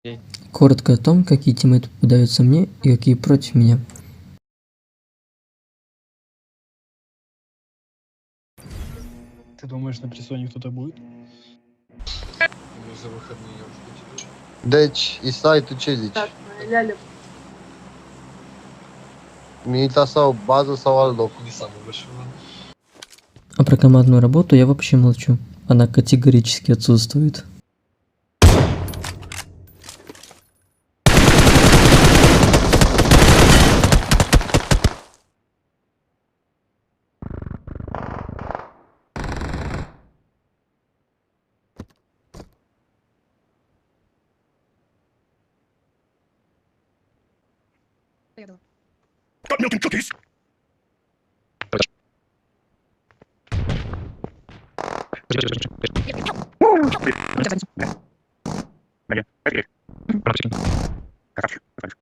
Окей. Коротко о том, какие тиммейты попадаются мне и какие против меня. Ты думаешь, на пресоне кто-то будет? Ну, за выходные я уже потерял. Deci, Isai, tu ce zici? Ляля. Milita sau bază sau alt loc? Не самый большой ван. А про командную работу я вообще молчу. Она категорически отсутствует. Got milk and cookies.